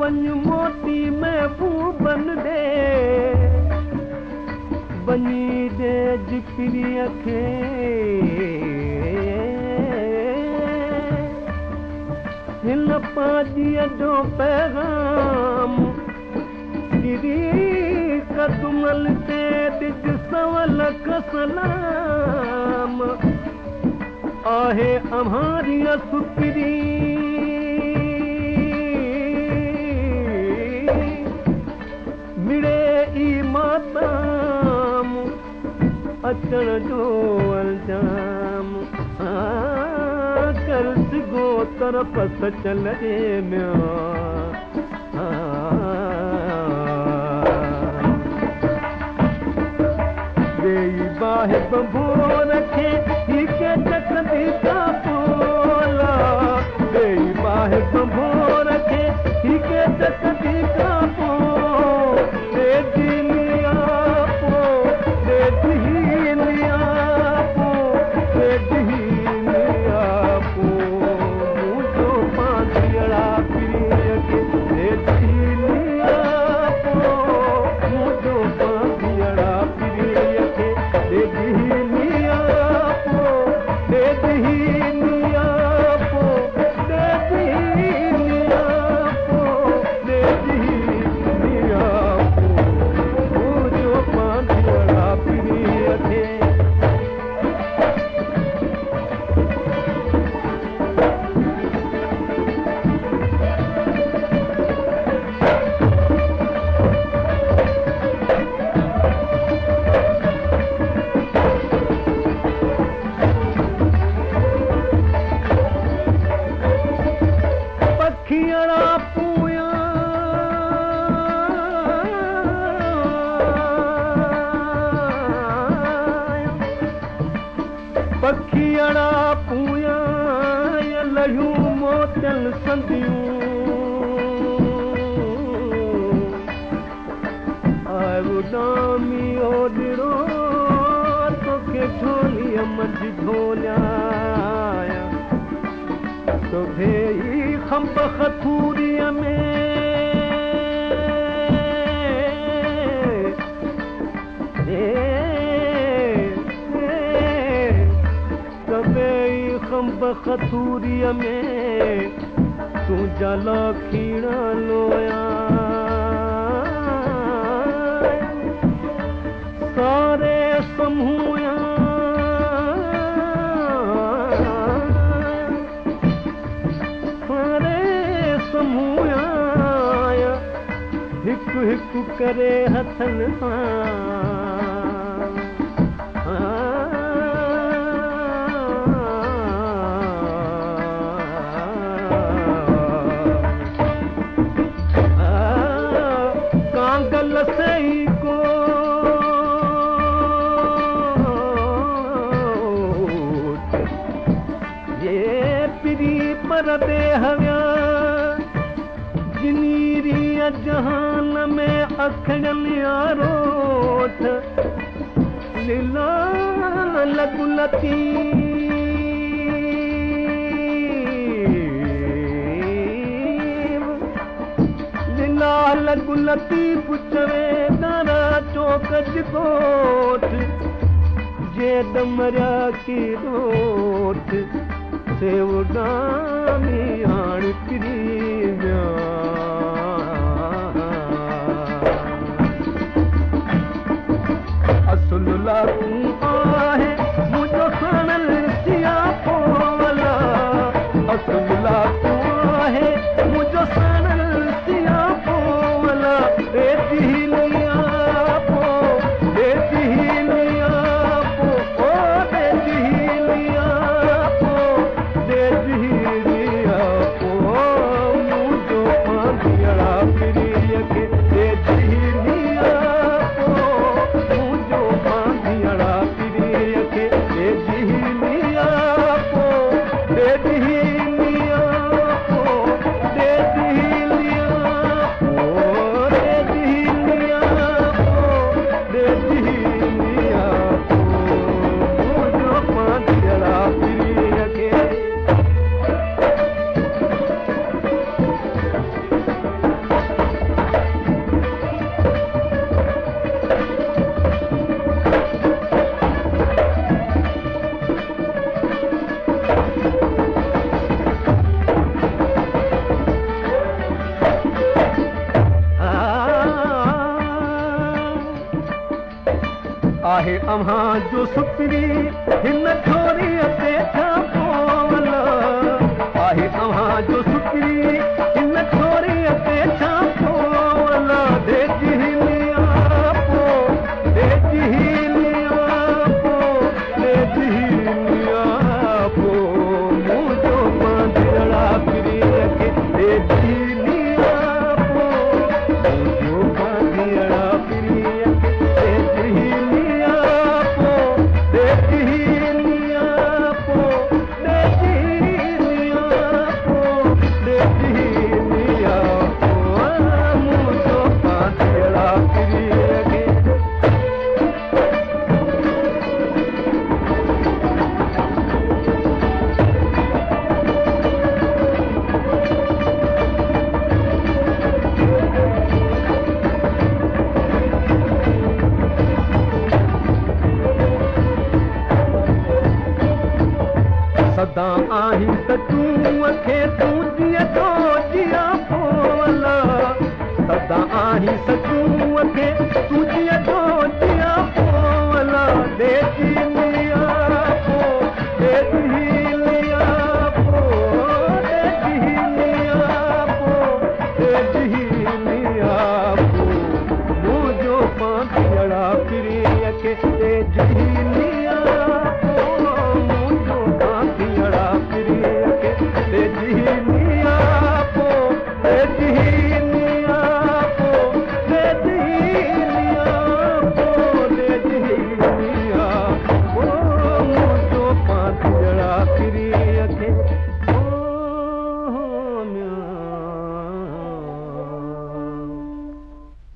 बन मोती महबूबन दे बनी दे जिक्री खे हिन पाजीअ जो पैगाम गिरी कदुमल ते डिज सवल सलाम आहे हमारी सुकरी मिड़े ई माताम अचण जो अल्जाम कर सिगो तरफ सचल जे देई बाहि बंबो रखे हीके चकंदी का पोला देई बाहि बंबो रखे हीके चकंदी का पो दे दिलिया पो दे दिलिया पो दे दिलिया पो मुझो पांचड़ा पिरिय के दे दिलिया पो मुझो पांचड़ा पिरिय के दे दिलिया पो दे दिलिया पो दे दिलिया पो दे दिलिया पो मुझो पांचड़ा पिरिय के पखियड़ा पूया पखियड़ा पूया लहियूं मोतियल संदियूं आमी ओॾिरो तोखे झोलीअ मंझि झोलिया तोखे ई खंब खथूरीअ में तोखे ई खंब खथूरीअ में तुंहिंजा लखीणा लोया सारे समूया समूया हिकु हिकु करे हथनि कांगल सही को ये पिरी पर बेहव्या जिनीरिया जहान में अखड़न यारोठ लीला लगुलती लीला लगुलती पुछवे दारा चौकज कोठ जे दमरा की रोठ से उड़ामी आण पिरी असुल्ला तू आहे मुझो खानल सिया पोला असुल्ला तू आहे मुझो खानल सिया पोला दे दिलिया पो दे दिलिया पो ओ दे दिलिया पो दे दिलिया पो आहे अव्हां जो सुपिरी हिन छोरीअ ते छा पोल आहे अव्हां जो सुपिरी हिन छोरीअ ते छा पोल देजी लिया पो देजी लिया पो देजी लिया पो मुंहिंजो बांधियड़ा पिरीअ खे देजी लिया पो मुंहिंजो बांधियड़ा पिरीअ खे देजी लिया पो देजी लिया पो देजी लिया पो देजी लिया पो मुंहिंजो बांधियड़ा पिरीअ खे सदा आहीं त तूं खे तूं जीअं थो जिया पोल सदा आहीं त तूं खे तूं जीअं थो जिया पोल देजी लिया पो देजी लिया पो देजी लिया पो देजी लिया पो मुंहिंजो बांधियड़ा पिरीअ खे देजी लिया पो मुंहिंजो बांधियड़ा पिरीअ खे देजी लिया पो देजी